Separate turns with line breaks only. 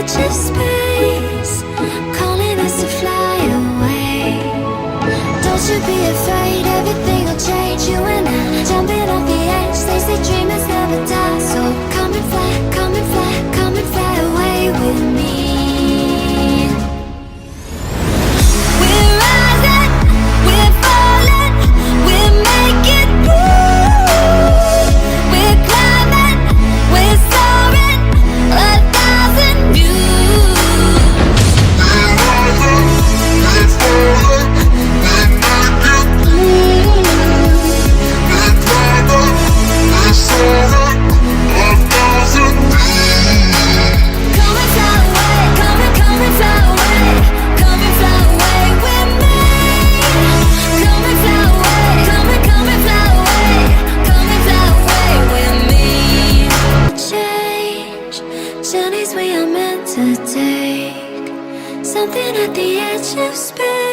edge of space, calling us to fly away. Don't you be afraid, everything will change. You and I, jumping off the edge. They say dreamers never die, so come and fly, come and fly, come and fly away with me. We're rising, we're falling, we're making moves. We're climbing, we're soaring, 1,000 views.
We're rising, we're falling, we're making moves. We're climbing, we're soaring, 1,000 views.
Come and fly away, come and fly away, come and fly away with me. Come and fly away, come and fly away, come and fly away with me. Change, journeys we are meant to take, something at the edge of space.